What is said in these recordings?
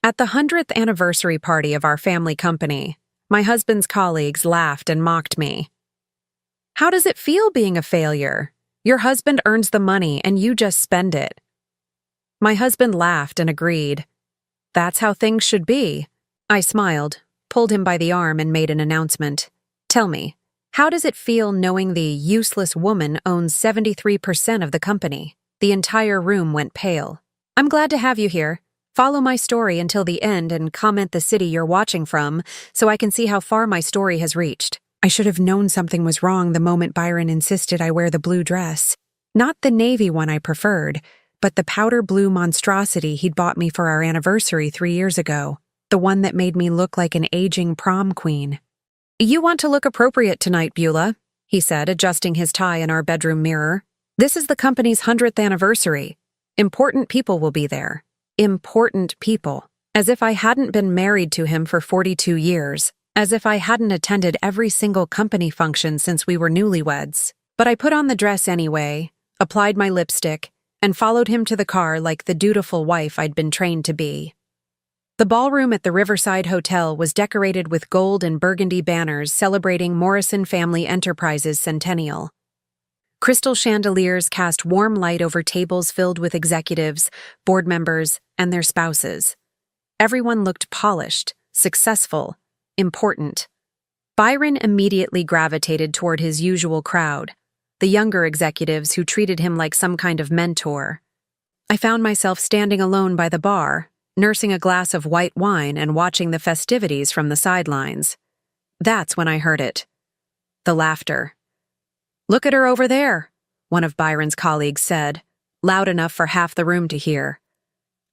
At the 100th anniversary party of our family company, my husband's colleagues laughed and mocked me. "How does it feel being a failure? Your husband earns the money and you just spend it." My husband laughed and agreed. "That's how things should be." I smiled, pulled him by the arm, and made an announcement. "Tell me, how does it feel knowing the useless woman owns 73% of the company?" The entire room went pale. "I'm glad to have you here. Follow my story until the end and comment the city you're watching from so I can see how far my story has reached." I should have known something was wrong the moment Byron insisted I wear the blue dress. Not the navy one I preferred, but the powder blue monstrosity he'd bought me for our anniversary 3 years ago, the one that made me look like an aging prom queen. "You want to look appropriate tonight, Beulah," he said, adjusting his tie in our bedroom mirror. "This is the company's 100th anniversary. Important people will be there." Important people. As if I hadn't been married to him for 42 years. As if I hadn't attended every single company function since we were newlyweds. But I put on the dress anyway, applied my lipstick, and followed him to the car like the dutiful wife I'd been trained to be. The ballroom at the Riverside Hotel was decorated with gold and burgundy banners celebrating Morrison Family Enterprises' centennial. Crystal chandeliers cast warm light over tables filled with executives, board members, and their spouses. Everyone looked polished, successful, important. Byron immediately gravitated toward his usual crowd, the younger executives who treated him like some kind of mentor. I found myself standing alone by the bar, nursing a glass of white wine and watching the festivities from the sidelines. That's when I heard it. The laughter. "Look at her over there," one of Byron's colleagues said, loud enough for half the room to hear.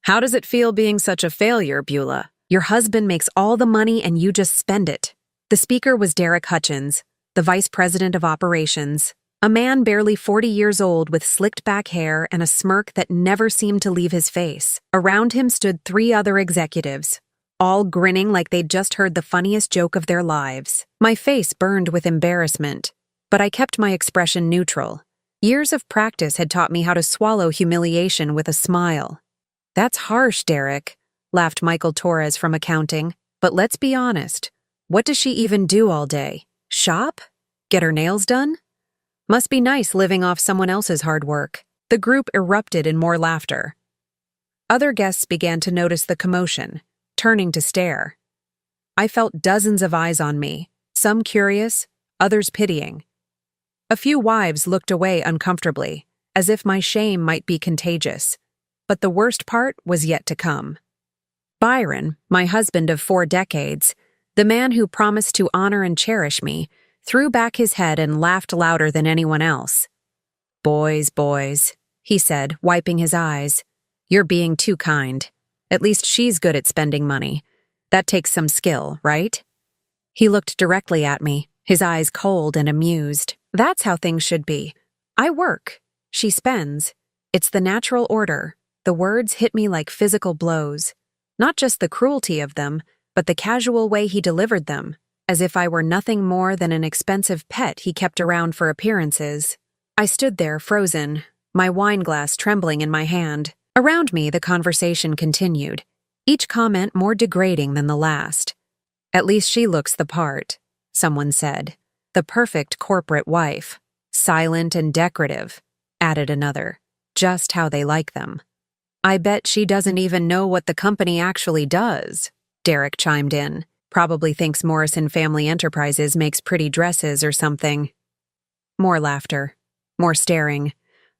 "How does it feel being such a failure, Beulah? Your husband makes all the money and you just spend it." The speaker was Derek Hutchins, the vice president of operations, a man barely 40 years old with slicked back hair and a smirk that never seemed to leave his face. Around him stood 3 other executives, all grinning like they'd just heard the funniest joke of their lives. My face burned with embarrassment, but I kept my expression neutral. Years of practice had taught me how to swallow humiliation with a smile. "That's harsh, Derek," laughed Michael Torres from accounting. "But let's be honest. What does she even do all day? Shop? Get her nails done? Must be nice living off someone else's hard work." The group erupted in more laughter. Other guests began to notice the commotion, turning to stare. I felt dozens of eyes on me, some curious, others pitying. A few wives looked away uncomfortably, as if my shame might be contagious. But the worst part was yet to come. Byron, my husband of 4 decades, the man who promised to honor and cherish me, threw back his head and laughed louder than anyone else. Boys," he said, wiping his eyes. "You're being too kind. At least she's good at spending money. That takes some skill, right?" He looked directly at me, his eyes cold and amused. "That's how things should be. I work. She spends. It's the natural order." The words hit me like physical blows. Not just the cruelty of them, but the casual way he delivered them, as if I were nothing more than an expensive pet he kept around for appearances. I stood there frozen, my wine glass trembling in my hand. Around me, the conversation continued, each comment more degrading than the last. "At least she looks the part," someone said. "The perfect corporate wife. Silent and decorative," added another. "Just how they like them." "I bet she doesn't even know what the company actually does," Derek chimed in. "Probably thinks Morrison Family Enterprises makes pretty dresses or something." More laughter, more staring,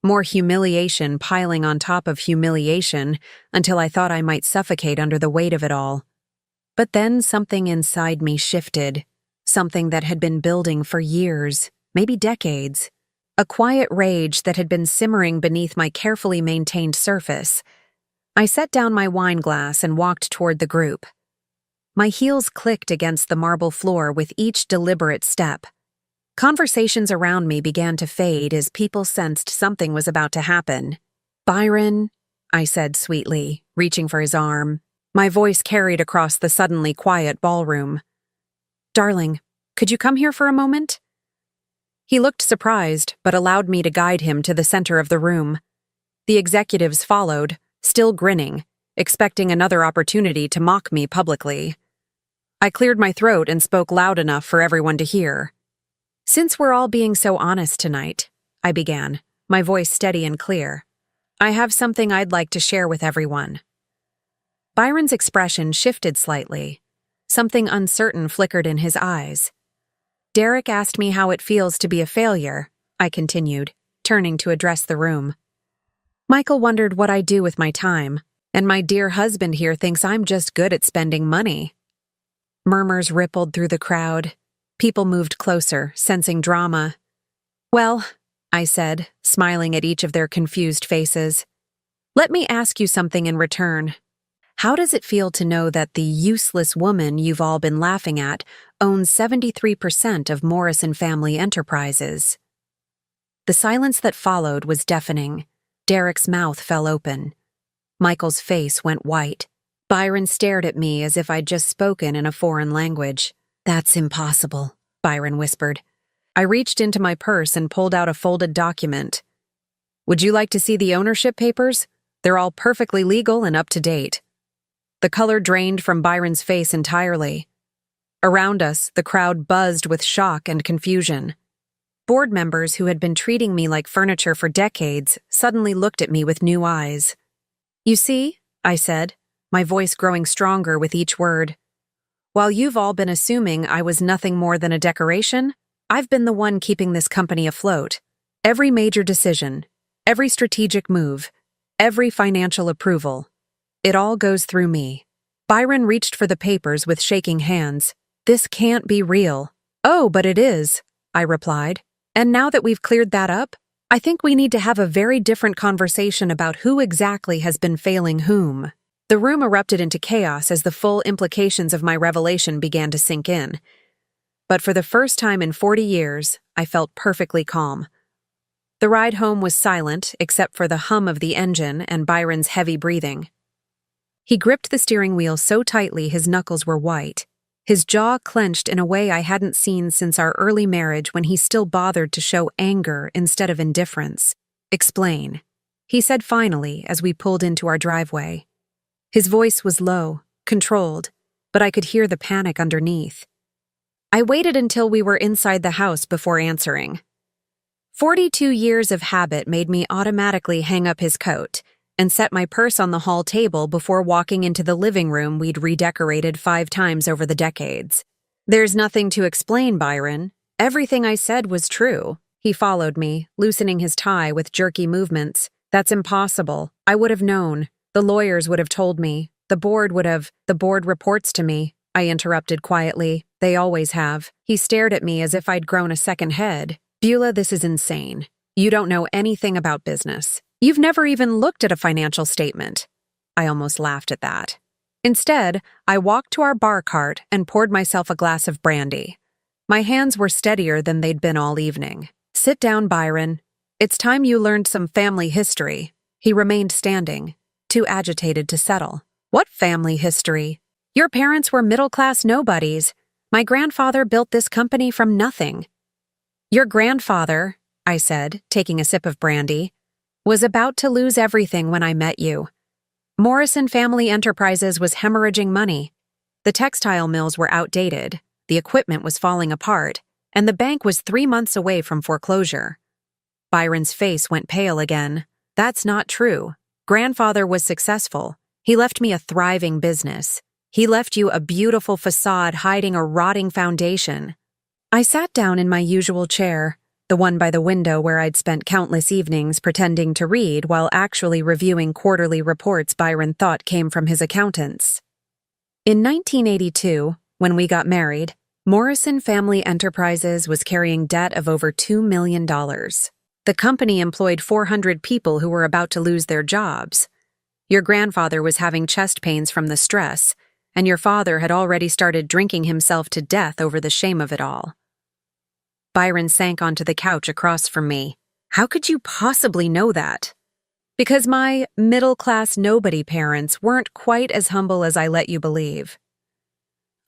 more humiliation piling on top of humiliation until I thought I might suffocate under the weight of it all. But then something inside me shifted, something that had been building for years, maybe decades. A quiet rage that had been simmering beneath my carefully maintained surface. I set down my wine glass and walked toward the group. My heels clicked against the marble floor with each deliberate step. Conversations around me began to fade as people sensed something was about to happen. "Byron," I said sweetly, reaching for his arm. My voice carried across the suddenly quiet ballroom. "Darling, could you come here for a moment?" He looked surprised, but allowed me to guide him to the center of the room. The executives followed, still grinning, expecting another opportunity to mock me publicly. I cleared my throat and spoke loud enough for everyone to hear. "Since we're all being so honest tonight," I began, my voice steady and clear, "I have something I'd like to share with everyone." Byron's expression shifted slightly. Something uncertain flickered in his eyes. "Derek asked me how it feels to be a failure," I continued, turning to address the room. "Michael wondered what I do with my time, and my dear husband here thinks I'm just good at spending money." Murmurs rippled through the crowd. People moved closer, sensing drama. "Well," I said, smiling at each of their confused faces, "let me ask you something in return. How does it feel to know that the useless woman you've all been laughing at owns 73% of Morrison Family Enterprises?" The silence that followed was deafening. Derek's mouth fell open. Michael's face went white. Byron stared at me as if I'd just spoken in a foreign language. "That's impossible," Byron whispered. I reached into my purse and pulled out a folded document. "Would you like to see the ownership papers? They're all perfectly legal and up to date." The color drained from Byron's face entirely. Around us, the crowd buzzed with shock and confusion. Board members who had been treating me like furniture for decades suddenly looked at me with new eyes. "You see," I said, my voice growing stronger with each word, "while you've all been assuming I was nothing more than a decoration, I've been the one keeping this company afloat. Every major decision, every strategic move, every financial approval, it all goes through me." Byron reached for the papers with shaking hands. "This can't be real." "Oh, but it is," I replied. "And now that we've cleared that up, I think we need to have a very different conversation about who exactly has been failing whom." The room erupted into chaos as the full implications of my revelation began to sink in. But for the first time in 40 years, I felt perfectly calm. The ride home was silent except for the hum of the engine and Byron's heavy breathing. He gripped the steering wheel so tightly his knuckles were white. His jaw clenched in a way I hadn't seen since our early marriage, when he still bothered to show anger instead of indifference. "Explain," he said finally as we pulled into our driveway. His voice was low, controlled, but I could hear the panic underneath. I waited until we were inside the house before answering. 42 years of habit made me automatically hang up his coat and set my purse on the hall table before walking into the living room we'd redecorated 5 times over the decades. "There's nothing to explain, Byron. Everything I said was true." He followed me, loosening his tie with jerky movements. "That's impossible. I would have known. The lawyers would have told me. The board would have." "The board reports to me," I interrupted quietly. "They always have." He stared at me as if I'd grown a second head. "Beulah, this is insane. You don't know anything about business. You've never even looked at a financial statement." I almost laughed at that. Instead, I walked to our bar cart and poured myself a glass of brandy. My hands were steadier than they'd been all evening. "Sit down, Byron. It's time you learned some family history." He remained standing, too agitated to settle. "What family history? Your parents were middle-class nobodies. My grandfather built this company from nothing." "Your grandfather," I said, taking a sip of brandy, "was about to lose everything when I met you. Morrison Family Enterprises was hemorrhaging money. The textile mills were outdated, the equipment was falling apart, and the bank was 3 months away from foreclosure." Byron's face went pale again. "That's not true. Grandfather was successful. He left me a thriving business. He left you a beautiful facade hiding a rotting foundation." I sat down in my usual chair, the one by the window where I'd spent countless evenings pretending to read while actually reviewing quarterly reports Byron thought came from his accountants. In 1982, when we got married, Morrison Family Enterprises was carrying debt of over $2 million. The company employed 400 people who were about to lose their jobs. Your grandfather was having chest pains from the stress, and your father had already started drinking himself to death over the shame of it all. Byron sank onto the couch across from me. "How could you possibly know that?" "Because my middle-class nobody parents weren't quite as humble as I let you believe."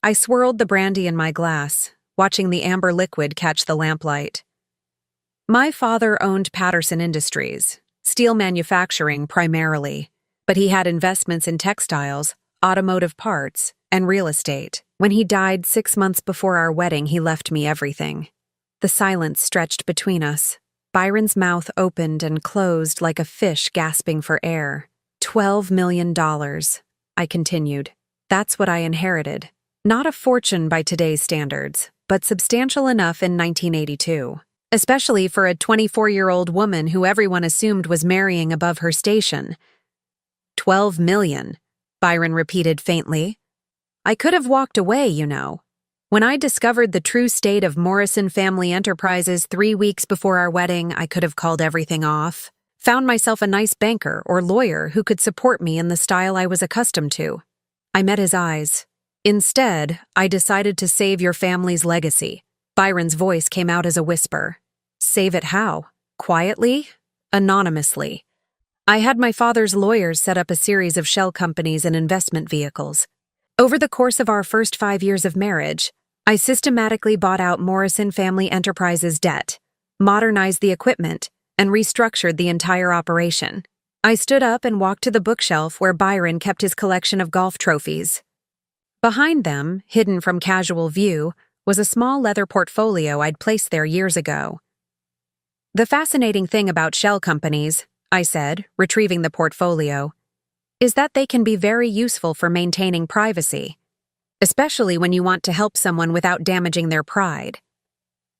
I swirled the brandy in my glass, watching the amber liquid catch the lamplight. "My father owned Patterson Industries, steel manufacturing primarily. But he had investments in textiles, automotive parts, and real estate. When he died 6 months before our wedding, he left me everything. The silence stretched between us. Byron's mouth opened and closed like a fish gasping for air. $12 million, I continued. That's what I inherited. Not a fortune by today's standards, but substantial enough in 1982. Especially for a 24-year-old woman who everyone assumed was marrying above her station. 12 million, Byron repeated faintly. I could have walked away, you know. When I discovered the true state of Morrison Family Enterprises 3 weeks before our wedding, I could have called everything off. Found myself a nice banker or lawyer who could support me in the style I was accustomed to. I met his eyes. Instead, I decided to save your family's legacy. Byron's voice came out as a whisper. Save it how? Quietly? Anonymously. I had my father's lawyers set up a series of shell companies and investment vehicles. Over the course of our first 5 years of marriage, I systematically bought out Morrison Family Enterprises' debt, modernized the equipment, and restructured the entire operation. I stood up and walked to the bookshelf where Byron kept his collection of golf trophies. Behind them, hidden from casual view, was a small leather portfolio I'd placed there years ago. The fascinating thing about shell companies, I said, retrieving the portfolio, is that they can be very useful for maintaining privacy, especially when you want to help someone without damaging their pride.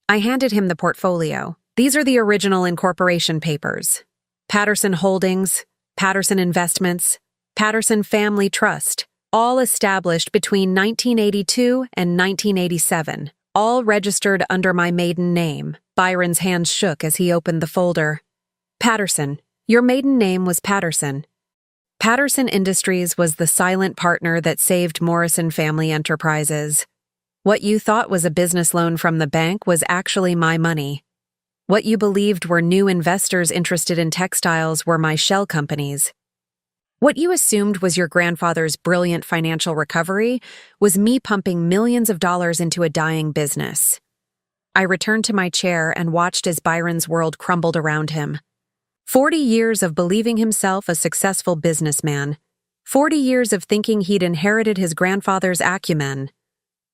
I handed him the portfolio. These are the original incorporation papers. Patterson Holdings, Patterson Investments, Patterson Family Trust, all established between 1982 and 1987, all registered under my maiden name. Byron's hands shook as he opened the folder. Patterson. Your maiden name was Patterson. Patterson Industries was the silent partner that saved Morrison Family Enterprises. What you thought was a business loan from the bank was actually my money. What you believed were new investors interested in textiles were my shell companies. What you assumed was your grandfather's brilliant financial recovery was me pumping millions of dollars into a dying business. I returned to my chair and watched as Byron's world crumbled around him. 40 years of believing himself a successful businessman. 40 years of thinking he'd inherited his grandfather's acumen.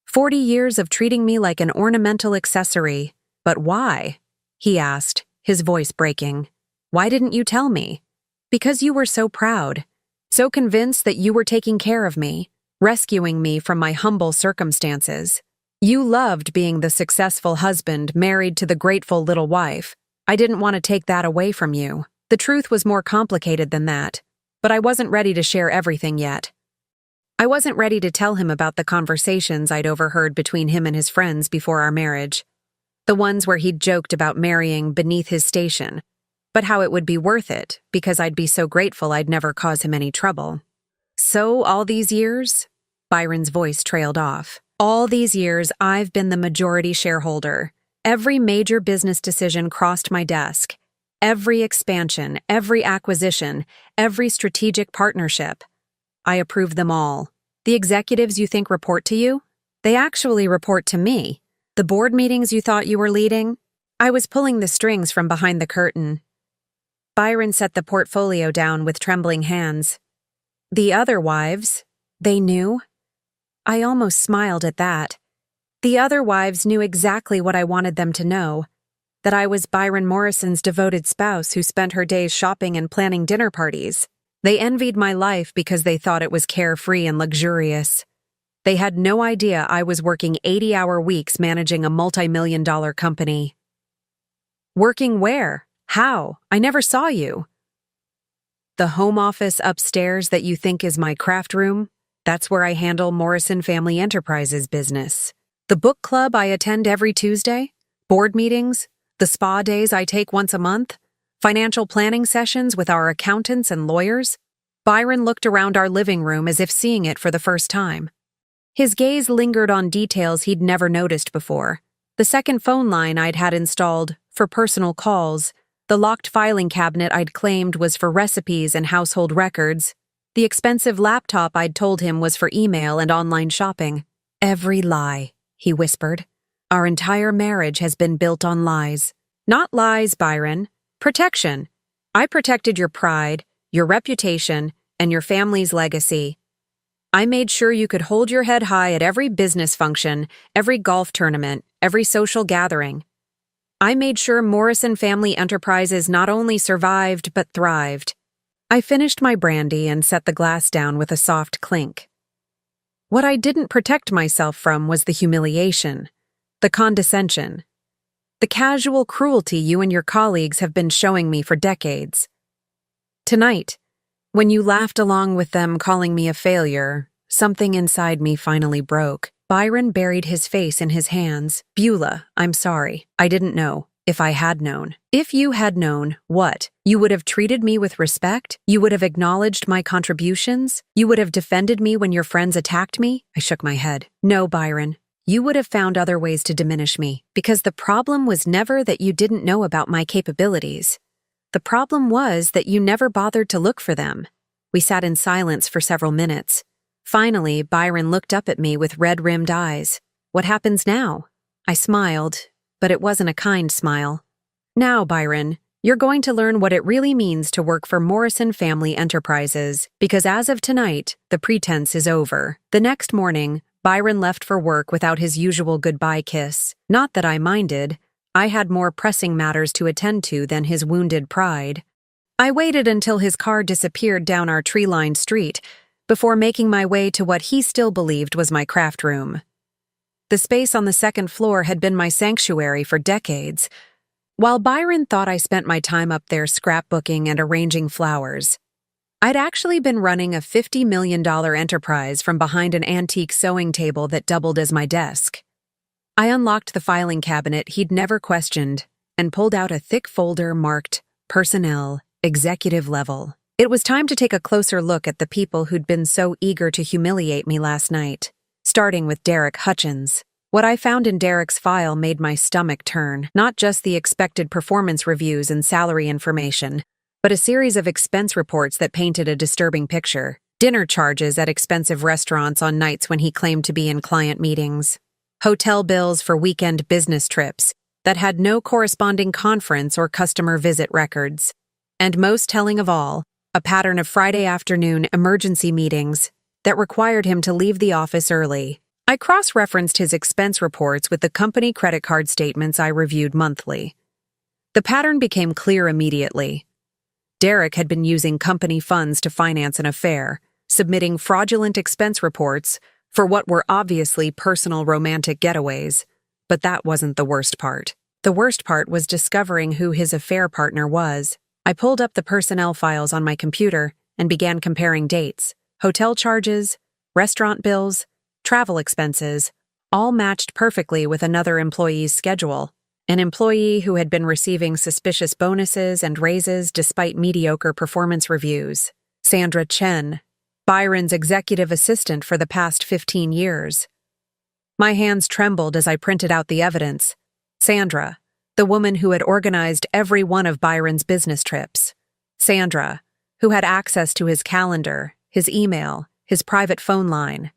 40 years of treating me like an ornamental accessory. But why? He asked, his voice breaking. Why didn't you tell me? Because you were so proud. So convinced that you were taking care of me, rescuing me from my humble circumstances. You loved being the successful husband married to the grateful little wife. I didn't want to take that away from you. The truth was more complicated than that, but I wasn't ready to share everything yet. I wasn't ready to tell him about the conversations I'd overheard between him and his friends before our marriage. The ones where he'd joked about marrying beneath his station, but how it would be worth it because I'd be so grateful I'd never cause him any trouble. So all these years? Byron's voice trailed off. All these years, I've been the majority shareholder. Every major business decision crossed my desk. Every expansion, every acquisition, every strategic partnership. I approved them all. The executives you think report to you? They actually report to me. The board meetings you thought you were leading? I was pulling the strings from behind the curtain. Byron set the portfolio down with trembling hands. The other wives, they knew? I almost smiled at that. The other wives knew exactly what I wanted them to know, that I was Byron Morrison's devoted spouse who spent her days shopping and planning dinner parties. They envied my life because they thought it was carefree and luxurious. They had no idea I was working 80-hour weeks managing a multi-million-dollar company. Working where? How? I never saw you. The home office upstairs that you think is my craft room? That's where I handle Morrison Family Enterprises business. The book club I attend every Tuesday, board meetings, the spa days I take once a month, financial planning sessions with our accountants and lawyers. Byron looked around our living room as if seeing it for the first time. His gaze lingered on details he'd never noticed before. The second phone line I'd had installed for personal calls, the locked filing cabinet I'd claimed was for recipes and household records, the expensive laptop I'd told him was for email and online shopping. Every lie, he whispered. Our entire marriage has been built on lies. Not lies, Byron. Protection. I protected your pride, your reputation, and your family's legacy. I made sure you could hold your head high at every business function, every golf tournament, every social gathering. I made sure Morrison Family Enterprises not only survived but thrived. I finished my brandy and set the glass down with a soft clink. What I didn't protect myself from was the humiliation, the condescension, the casual cruelty you and your colleagues have been showing me for decades. Tonight, when you laughed along with them calling me a failure, something inside me finally broke. Byron buried his face in his hands. Beulah, I'm sorry. I didn't know. If I had known. If you had known, what? You would have treated me with respect? You would have acknowledged my contributions? You would have defended me when your friends attacked me? I shook my head. No, Byron. You would have found other ways to diminish me, because the problem was never that you didn't know about my capabilities. The problem was that you never bothered to look for them. We sat in silence for several minutes. Finally, Byron looked up at me with red-rimmed eyes. What happens now? I smiled, but it wasn't a kind smile. Now, Byron, you're going to learn what it really means to work for Morrison Family Enterprises, because as of tonight, the pretense is over. The next morning, Byron left for work without his usual goodbye kiss. Not that I minded. I had more pressing matters to attend to than his wounded pride. I waited until his car disappeared down our tree-lined street before making my way to what he still believed was my craft room. The space on the second floor had been my sanctuary for decades. While Byron thought I spent my time up there scrapbooking and arranging flowers, I'd actually been running a $50 million enterprise from behind an antique sewing table that doubled as my desk. I unlocked the filing cabinet he'd never questioned and pulled out a thick folder marked Personnel, Executive Level. It was time to take a closer look at the people who'd been so eager to humiliate me last night. Starting with Derek Hutchins. What I found in Derek's file made my stomach turn, not just the expected performance reviews and salary information, but a series of expense reports that painted a disturbing picture. Dinner charges at expensive restaurants on nights when he claimed to be in client meetings. Hotel bills for weekend business trips that had no corresponding conference or customer visit records. And most telling of all, a pattern of Friday afternoon emergency meetings that required him to leave the office early. I cross-referenced his expense reports with the company credit card statements I reviewed monthly. The pattern became clear immediately. Derek had been using company funds to finance an affair, submitting fraudulent expense reports for what were obviously personal romantic getaways. But that wasn't the worst part. The worst part was discovering who his affair partner was. I pulled up the personnel files on my computer and began comparing dates. Hotel charges, restaurant bills, travel expenses, all matched perfectly with another employee's schedule. An employee who had been receiving suspicious bonuses and raises despite mediocre performance reviews. Sandra Chen, Byron's executive assistant for the past 15 years. My hands trembled as I printed out the evidence. Sandra, the woman who had organized every one of Byron's business trips. Sandra, who had access to his calendar, his email, his private phone line.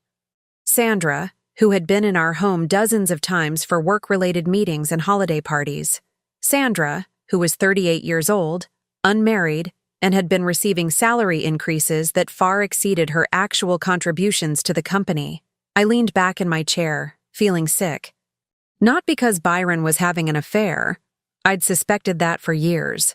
Sandra, who had been in our home dozens of times for work-related meetings and holiday parties. Sandra, who was 38 years old, unmarried, and had been receiving salary increases that far exceeded her actual contributions to the company. I leaned back in my chair, feeling sick. Not because Byron was having an affair, I'd suspected that for years,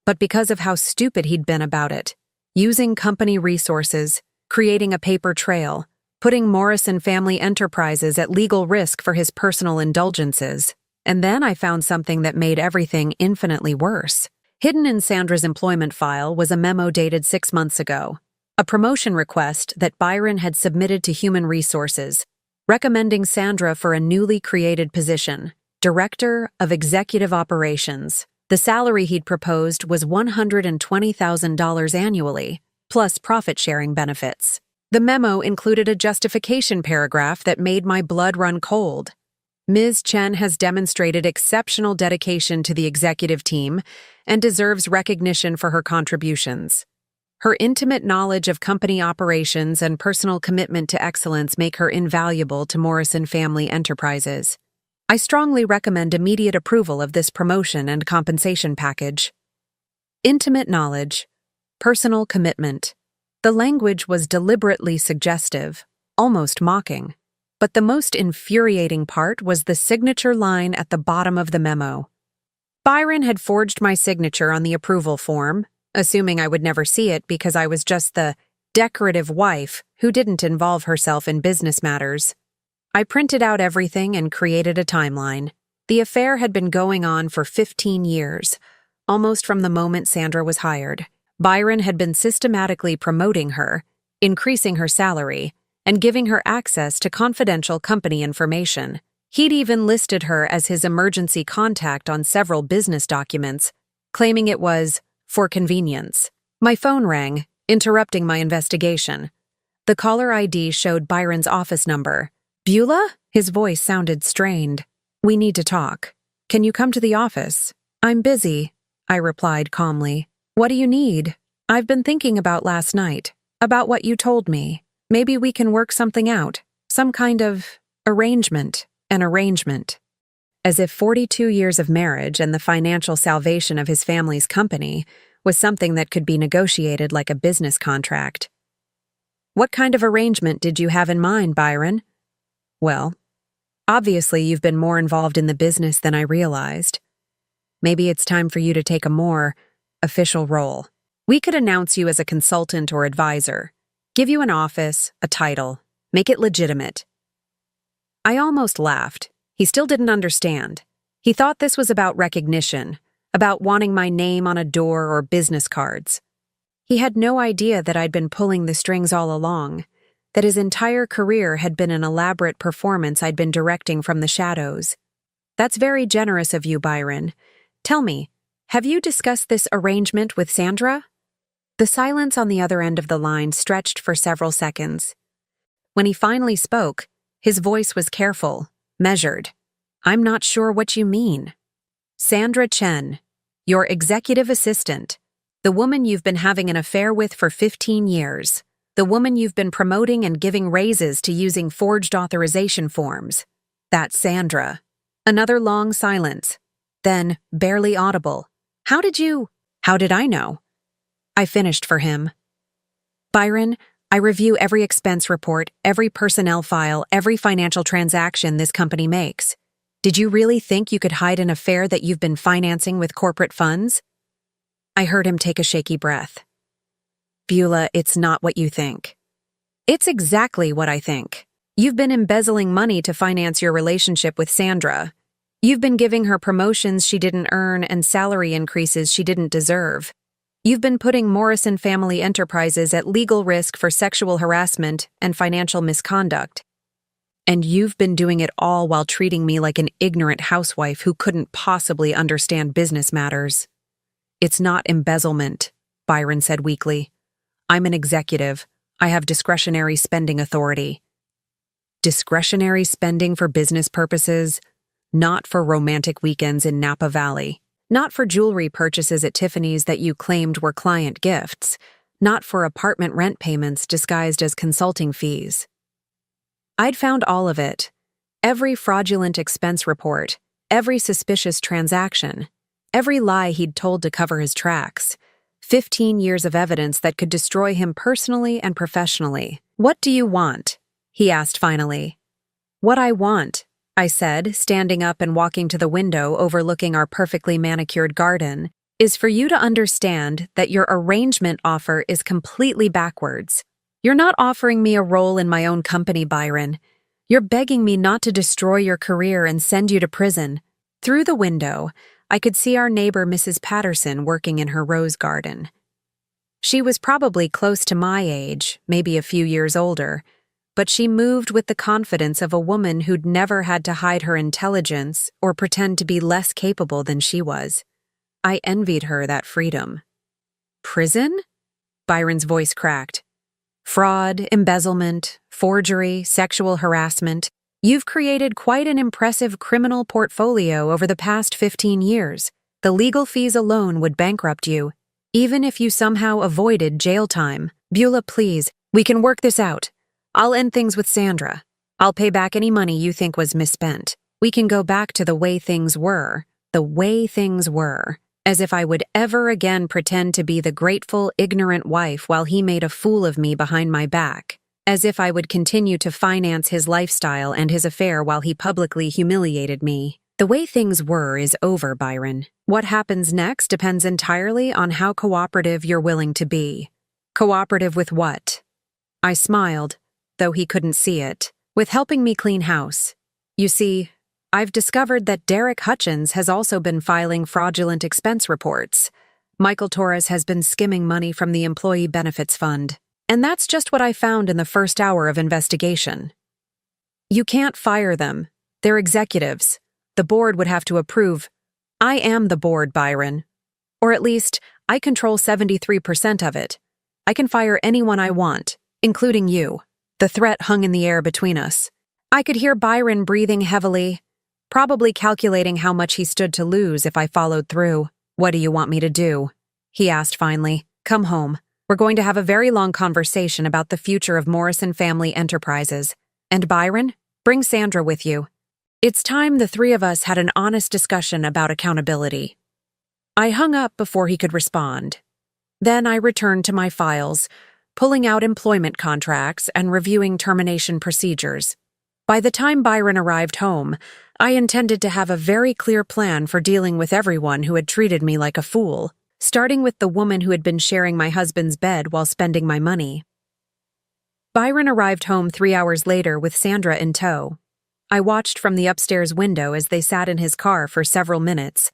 but because of how stupid he'd been about it. Using company resources, creating a paper trail, putting Morrison Family Enterprises at legal risk for his personal indulgences. And then I found something that made everything infinitely worse. Hidden in Sandra's employment file was a memo dated 6 months ago, a promotion request that Byron had submitted to Human Resources, recommending Sandra for a newly created position, Director of Executive Operations. The salary he'd proposed was $120,000 annually, plus profit-sharing benefits. The memo included a justification paragraph that made my blood run cold. Ms. Chen has demonstrated exceptional dedication to the executive team and deserves recognition for her contributions. Her intimate knowledge of company operations and personal commitment to excellence make her invaluable to Morrison Family Enterprises. I strongly recommend immediate approval of this promotion and compensation package. Intimate knowledge, personal commitment, The language was deliberately suggestive, almost mocking. But the most infuriating part was the signature line at the bottom of the memo. Byron had forged my signature on the approval form, assuming I would never see it because I was just the decorative wife who didn't involve herself in business matters. I printed out everything and created a timeline. The affair had been going on for 15 years, almost from the moment Sandra was hired. Byron had been systematically promoting her, increasing her salary, and giving her access to confidential company information. He'd even listed her as his emergency contact on several business documents, claiming it was for convenience. My phone rang, interrupting my investigation. The caller ID showed Byron's office number. "Beulah?" His voice sounded strained. "We need to talk. Can you come to the office?" "I'm busy," I replied calmly. "What do you need?" "I've been thinking about last night, about what you told me. Maybe we can work something out, some kind of arrangement." An arrangement. As if 42 years of marriage and the financial salvation of his family's company was something that could be negotiated like a business contract. "What kind of arrangement did you have in mind, Byron?" "Well, obviously you've been more involved in the business than I realized. Maybe it's time for you to take a more official role. We could announce you as a consultant or advisor, give you an office, a title, make it legitimate." I almost laughed. He still didn't understand. He thought this was about recognition, about wanting my name on a door or business cards. He had no idea that I'd been pulling the strings all along, that his entire career had been an elaborate performance I'd been directing from the shadows. "That's very generous of you, Byron. Tell me, have you discussed this arrangement with Sandra?" The silence on the other end of the line stretched for several seconds. When he finally spoke, his voice was careful, measured. "I'm not sure what you mean." "Sandra Chen, your executive assistant, the woman you've been having an affair with for 15 years, the woman you've been promoting and giving raises to using forged authorization forms. That's Sandra." Another long silence. Then, barely audible. How did I know?" I finished for him. "Byron, I review every expense report, every personnel file, every financial transaction this company makes. Did you really think you could hide an affair that you've been financing with corporate funds?" I heard him take a shaky breath. "Beulah, it's not what you think." "It's exactly what I think. You've been embezzling money to finance your relationship with Sandra. You've been giving her promotions she didn't earn and salary increases she didn't deserve. You've been putting Morrison Family Enterprises at legal risk for sexual harassment and financial misconduct. And you've been doing it all while treating me like an ignorant housewife who couldn't possibly understand business matters." "It's not embezzlement," Byron said weakly. "I'm an executive. I have discretionary spending authority." Discretionary spending for business purposes? Not for romantic weekends in Napa Valley. Not for jewelry purchases at Tiffany's that you claimed were client gifts. Not for apartment rent payments disguised as consulting fees. I'd found all of it. Every fraudulent expense report, every suspicious transaction, every lie he'd told to cover his tracks. 15 years of evidence that could destroy him personally and professionally. "What do you want?" he asked finally. "What I want," I said, standing up and walking to the window overlooking our perfectly manicured garden, "is for you to understand that your arrangement offer is completely backwards. You're not offering me a role in my own company, Byron. You're begging me not to destroy your career and send you to prison." Through the window, I could see our neighbor Mrs. Patterson working in her rose garden. She was probably close to my age, maybe a few years older, but she moved with the confidence of a woman who'd never had to hide her intelligence or pretend to be less capable than she was. I envied her that freedom. "Prison?" Byron's voice cracked. "Fraud, embezzlement, forgery, sexual harassment. You've created quite an impressive criminal portfolio over the past 15 years. The legal fees alone would bankrupt you, even if you somehow avoided jail time. Beulah, please, we can work this out. I'll end things with Sandra. I'll pay back any money you think was misspent. We can go back to the way things were, As if I would ever again pretend to be the grateful, ignorant wife while he made a fool of me behind my back. As if I would continue to finance his lifestyle and his affair while he publicly humiliated me. The way things were is over, Byron. What happens next depends entirely on how cooperative you're willing to be. Cooperative with what? I smiled, though he couldn't see it. With helping me clean house. You see, I've discovered that Derek Hutchins has also been filing fraudulent expense reports. Michael Torres has been skimming money from the Employee Benefits Fund. And that's just what I found in the first hour of investigation. You can't fire them. They're executives. The board would have to approve. I am the board, Byron. Or at least, I control 73% of it. I can fire anyone I want, including you. The threat hung in the air between us. I could hear Byron breathing heavily, probably calculating how much he stood to lose if I followed through. What do you want me to do? He asked finally. Come home. We're going to have a very long conversation about the future of Morrison Family Enterprises. And Byron, bring Sandra with you. It's time the three of us had an honest discussion about accountability. I hung up before he could respond. Then I returned to my files, pulling out employment contracts and reviewing termination procedures. By the time Byron arrived home, I intended to have a very clear plan for dealing with everyone who had treated me like a fool, starting with the woman who had been sharing my husband's bed while spending my money. Byron arrived home 3 hours later with Sandra in tow. I watched from the upstairs window as they sat in his car for several minutes,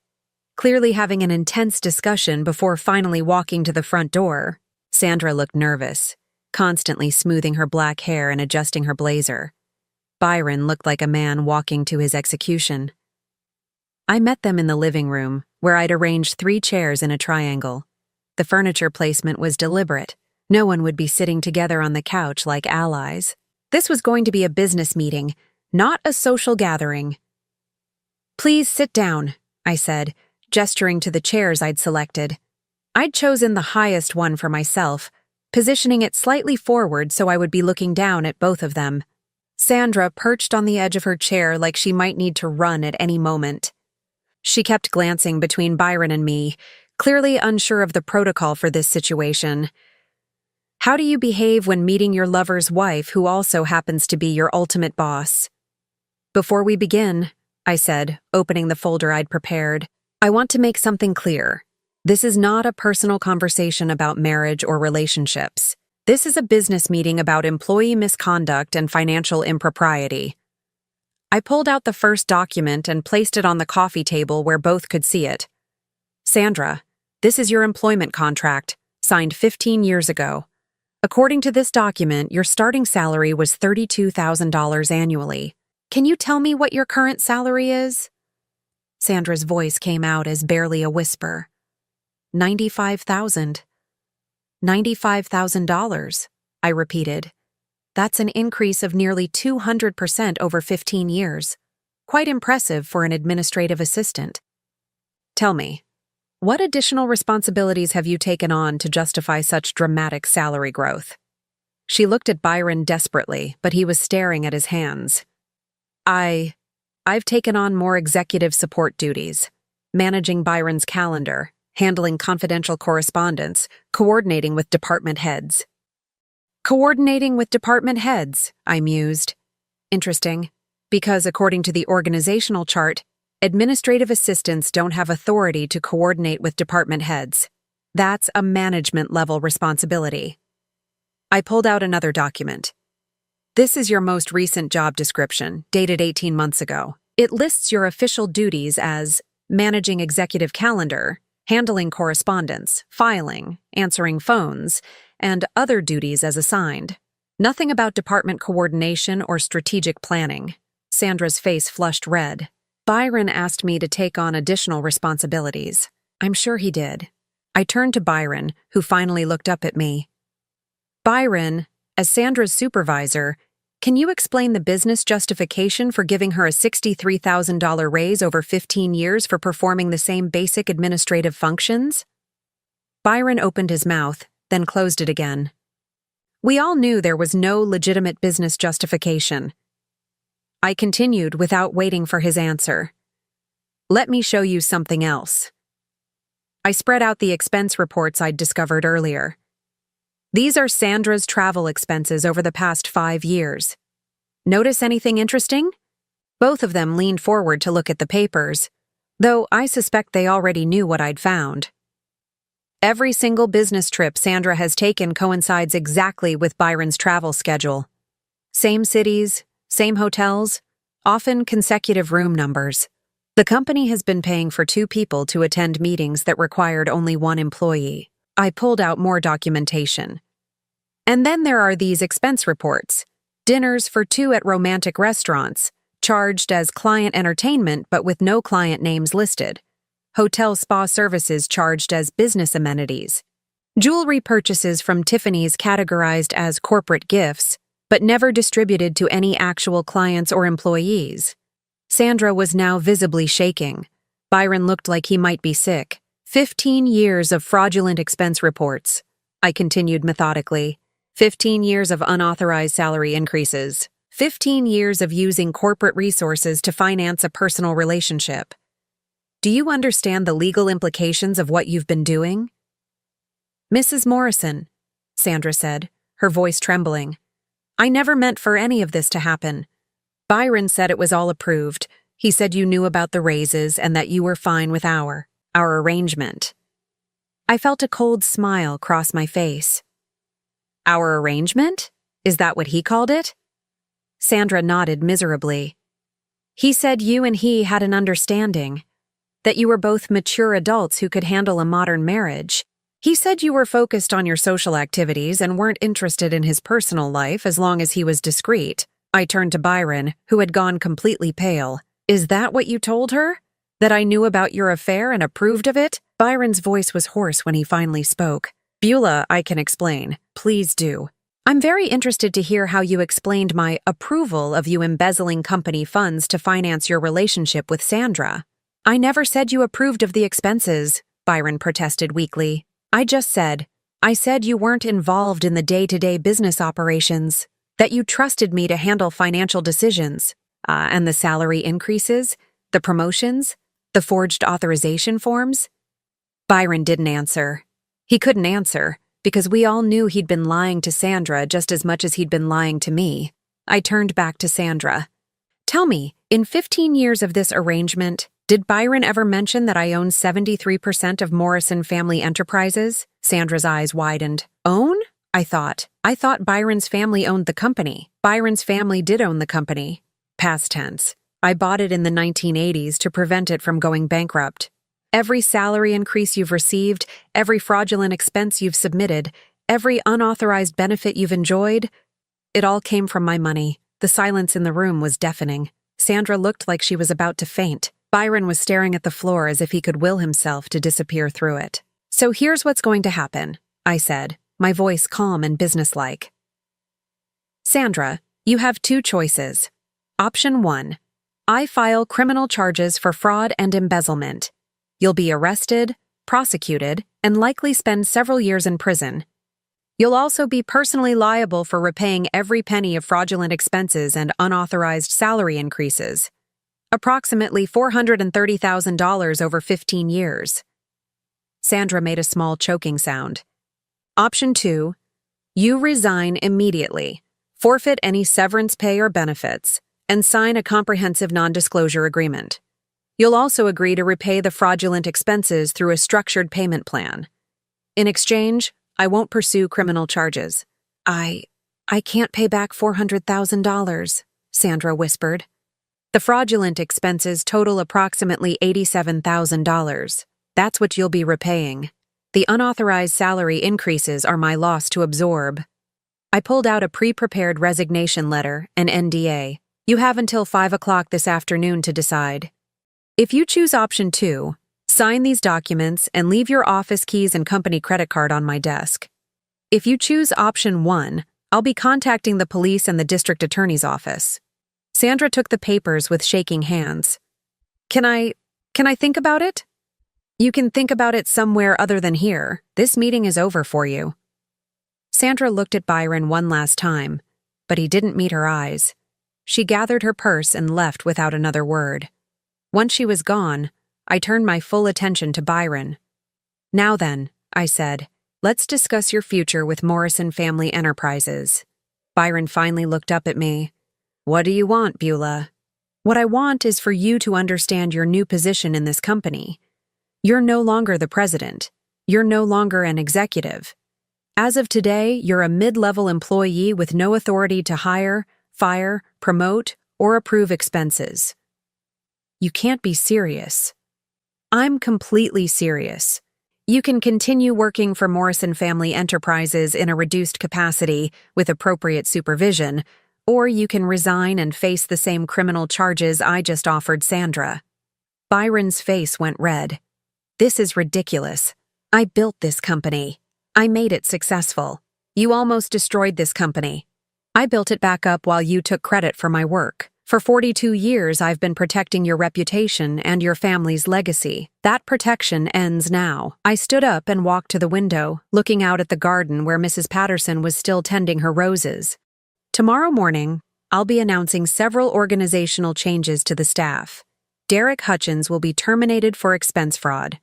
clearly having an intense discussion before finally walking to the front door. Sandra looked nervous, constantly smoothing her black hair and adjusting her blazer. Byron looked like a man walking to his execution. I met them in the living room, where I'd arranged 3 chairs in a triangle. The furniture placement was deliberate. No one would be sitting together on the couch like allies. This was going to be a business meeting, not a social gathering. Please sit down, I said, gesturing to the chairs I'd selected. I'd chosen the highest one for myself, positioning it slightly forward so I would be looking down at both of them. Sandra perched on the edge of her chair like she might need to run at any moment. She kept glancing between Byron and me, clearly unsure of the protocol for this situation. How do you behave when meeting your lover's wife who also happens to be your ultimate boss? Before we begin, I said, opening the folder I'd prepared, I want to make something clear. This is not a personal conversation about marriage or relationships. This is a business meeting about employee misconduct and financial impropriety. I pulled out the first document and placed it on the coffee table where both could see it. Sandra, this is your employment contract, signed 15 years ago. According to this document, your starting salary was $32,000 annually. Can you tell me what your current salary is? Sandra's voice came out as barely a whisper. $95,000. $95,000, I repeated. That's an increase of nearly 200% over 15 years. Quite impressive for an administrative assistant. Tell me, what additional responsibilities have you taken on to justify such dramatic salary growth? She looked at Byron desperately, but he was staring at his hands. I've taken on more executive support duties, managing Byron's calendar, handling confidential correspondence, coordinating with department heads. Coordinating with department heads, I mused. Interesting, because according to the organizational chart, administrative assistants don't have authority to coordinate with department heads. That's a management-level responsibility. I pulled out another document. This is your most recent job description, dated 18 months ago. It lists your official duties as managing executive calendar, handling correspondence, filing, answering phones, and other duties as assigned. Nothing about department coordination or strategic planning. Sandra's face flushed red. Byron asked me to take on additional responsibilities. I'm sure he did. I turned to Byron, who finally looked up at me. Byron, as Sandra's supervisor, can you explain the business justification for giving her a $63,000 raise over 15 years for performing the same basic administrative functions? Byron opened his mouth, then closed it again. We all knew there was no legitimate business justification. I continued without waiting for his answer. Let me show you something else. I spread out the expense reports I'd discovered earlier. These are Sandra's travel expenses over the past 5 years. Notice anything interesting? Both of them leaned forward to look at the papers, though I suspect they already knew what I'd found. Every single business trip Sandra has taken coincides exactly with Byron's travel schedule. Same cities, same hotels, often consecutive room numbers. The company has been paying for 2 people to attend meetings that required only 1 employee. I pulled out more documentation. And then there are these expense reports. Dinners for 2 at romantic restaurants, charged as client entertainment but with no client names listed. Hotel spa services charged as business amenities. Jewelry purchases from Tiffany's categorized as corporate gifts, but never distributed to any actual clients or employees. Sandra was now visibly shaking. Byron looked like he might be sick. 15 years of fraudulent expense reports. I continued methodically. 15 years of unauthorized salary increases. 15 years of using corporate resources to finance a personal relationship. Do you understand the legal implications of what you've been doing? Mrs. Morrison, Sandra said, her voice trembling. I never meant for any of this to happen. Byron said it was all approved. He said you knew about the raises and that you were fine with our arrangement. I felt a cold smile cross my face. Our arrangement? Is that what he called it? Sandra nodded miserably. He said you and he had an understanding, that you were both mature adults who could handle a modern marriage. He said you were focused on your social activities and weren't interested in his personal life as long as he was discreet. I turned to Byron, who had gone completely pale. Is that what you told her? That I knew about your affair and approved of it? Byron's voice was hoarse when he finally spoke. Beulah, I can explain. Please do. I'm very interested to hear how you explained my approval of you embezzling company funds to finance your relationship with Sandra. I never said you approved of the expenses, Byron protested weakly. I said you weren't involved in the day-to-day business operations, that you trusted me to handle financial decisions, and the salary increases, the promotions, the forged authorization forms. Byron didn't answer. He couldn't answer, because we all knew he'd been lying to Sandra just as much as he'd been lying to me. I turned back to Sandra. Tell me, in 15 years of this arrangement, did Byron ever mention that I own 73% of Morrison Family Enterprises? Sandra's eyes widened. Own? I thought Byron's family owned the company. Byron's family did own the company. Past tense. I bought it in the 1980s to prevent it from going bankrupt. Every salary increase you've received, every fraudulent expense you've submitted, every unauthorized benefit you've enjoyed, it all came from my money. The silence in the room was deafening. Sandra looked like she was about to faint. Byron was staring at the floor as if he could will himself to disappear through it. So here's what's going to happen, I said, my voice calm and businesslike. Sandra, you have 2 choices. Option 1. I file criminal charges for fraud and embezzlement. You'll be arrested, prosecuted, and likely spend several years in prison. You'll also be personally liable for repaying every penny of fraudulent expenses and unauthorized salary increases. Approximately $430,000 over 15 years. Sandra made a small choking sound. Option 2. You resign immediately, forfeit any severance pay or benefits, and sign a comprehensive non-disclosure agreement. You'll also agree to repay the fraudulent expenses through a structured payment plan. In exchange, I won't pursue criminal charges. I can't pay back $400,000, Sandra whispered. The fraudulent expenses total approximately $87,000. That's what you'll be repaying. The unauthorized salary increases are my loss to absorb. I pulled out a pre-prepared resignation letter, an NDA. You have until 5 o'clock this afternoon to decide. If you choose option 2, sign these documents and leave your office keys and company credit card on my desk. If you choose option 1, I'll be contacting the police and the district attorney's office. Sandra took the papers with shaking hands. Can I think about it? You can think about it somewhere other than here. This meeting is over for you. Sandra looked at Byron one last time, but he didn't meet her eyes. She gathered her purse and left without another word. Once she was gone, I turned my full attention to Byron. Now then, I said, let's discuss your future with Morrison Family Enterprises. Byron finally looked up at me. What do you want, Beulah? What I want is for you to understand your new position in this company. You're no longer the president. You're no longer an executive. As of today, you're a mid-level employee with no authority to hire, fire, promote, or approve expenses. You can't be serious. I'm completely serious. You can continue working for Morrison Family Enterprises in a reduced capacity with appropriate supervision, or you can resign and face the same criminal charges I just offered Sandra. Byron's face went red. This is ridiculous. I built this company. I made it successful. You almost destroyed this company. I built it back up while you took credit for my work. For 42 years, I've been protecting your reputation and your family's legacy. That protection ends now. I stood up and walked to the window, looking out at the garden where Mrs. Patterson was still tending her roses. Tomorrow morning, I'll be announcing several organizational changes to the staff. Derek Hutchins will be terminated for expense fraud.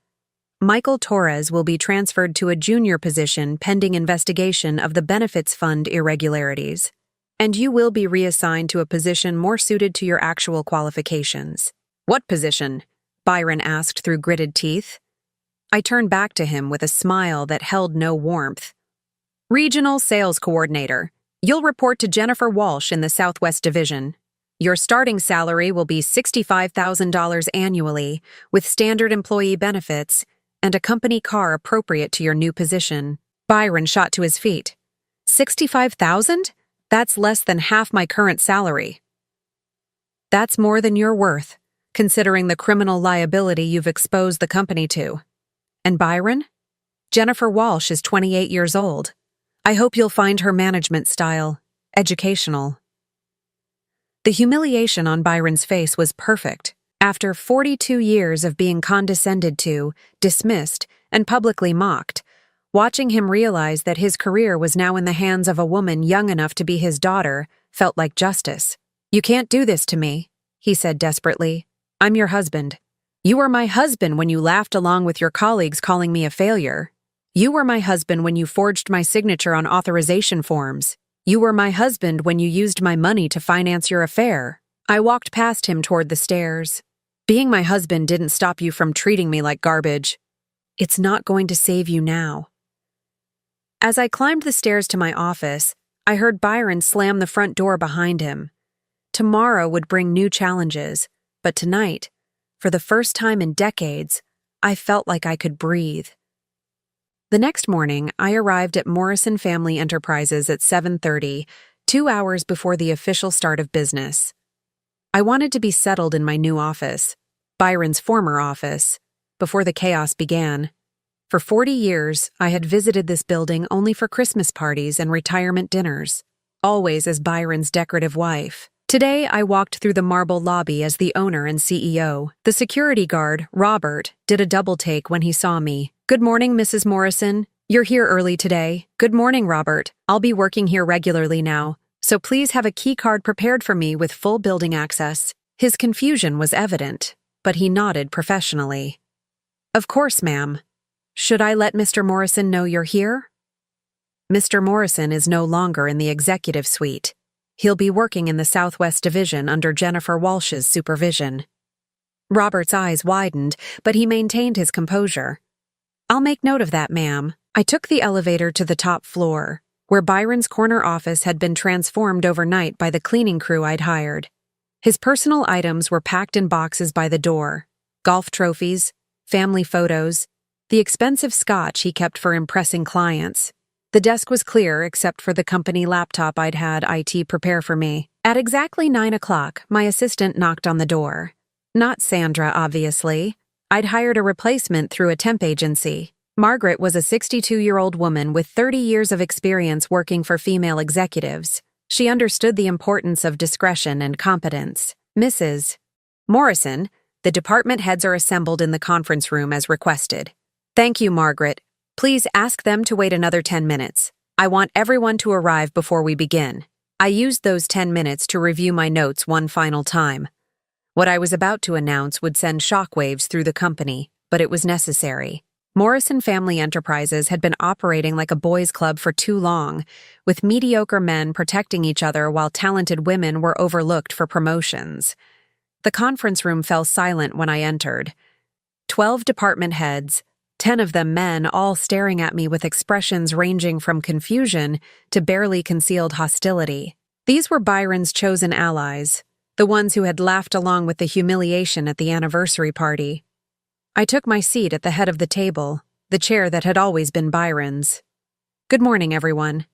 Michael Torres will be transferred to a junior position pending investigation of the benefits fund irregularities. And you will be reassigned to a position more suited to your actual qualifications. What position? Byron asked through gritted teeth. I turned back to him with a smile that held no warmth. Regional Sales Coordinator. You'll report to Jennifer Walsh in the Southwest Division. Your starting salary will be $65,000 annually, with standard employee benefits and a company car appropriate to your new position. Byron shot to his feet. $65,000? That's less than half my current salary. That's more than you're worth, considering the criminal liability you've exposed the company to. And Byron? Jennifer Walsh is 28 years old. I hope you'll find her management style educational. The humiliation on Byron's face was perfect. After 42 years of being condescended to, dismissed, and publicly mocked, watching him realize that his career was now in the hands of a woman young enough to be his daughter felt like justice. You can't do this to me, he said desperately. I'm your husband. You were my husband when you laughed along with your colleagues calling me a failure. You were my husband when you forged my signature on authorization forms. You were my husband when you used my money to finance your affair. I walked past him toward the stairs. Being my husband didn't stop you from treating me like garbage. It's not going to save you now. As I climbed the stairs to my office, I heard Byron slam the front door behind him. Tomorrow would bring new challenges, but tonight, for the first time in decades, I felt like I could breathe. The next morning, I arrived at Morrison Family Enterprises at 7:30, 2 hours before the official start of business. I wanted to be settled in my new office, Byron's former office, before the chaos began. For 40 years, I had visited this building only for Christmas parties and retirement dinners, always as Byron's decorative wife. Today, I walked through the marble lobby as the owner and CEO. The security guard, Robert, did a double-take when he saw me. Good morning, Mrs. Morrison. You're here early today. Good morning, Robert. I'll be working here regularly now, so please have a key card prepared for me with full building access. His confusion was evident, but he nodded professionally. Of course, ma'am. Should I let Mr. Morrison know you're here? Mr. Morrison is no longer in the executive suite. He'll be working in the Southwest Division under Jennifer Walsh's supervision. Robert's eyes widened, but he maintained his composure. I'll make note of that, ma'am. I took the elevator to the top floor, where Byron's corner office had been transformed overnight by the cleaning crew I'd hired. His personal items were packed in boxes by the door: golf trophies, family photos, the expensive scotch he kept for impressing clients. The desk was clear except for the company laptop I'd had IT prepare for me. At exactly 9 o'clock, my assistant knocked on the door. Not Sandra, obviously. I'd hired a replacement through a temp agency. Margaret was a 62-year-old woman with 30 years of experience working for female executives. She understood the importance of discretion and competence. Mrs. Morrison, the department heads are assembled in the conference room as requested. Thank you, Margaret. Please ask them to wait another 10 minutes. I want everyone to arrive before we begin. I used those 10 minutes to review my notes one final time. What I was about to announce would send shockwaves through the company, but it was necessary. Morrison Family Enterprises had been operating like a boys' club for too long, with mediocre men protecting each other while talented women were overlooked for promotions. The conference room fell silent when I entered. 12 department heads, 10 of them men, all staring at me with expressions ranging from confusion to barely concealed hostility. These were Byron's chosen allies, the ones who had laughed along with the humiliation at the anniversary party. I took my seat at the head of the table, the chair that had always been Byron's. Good morning, everyone.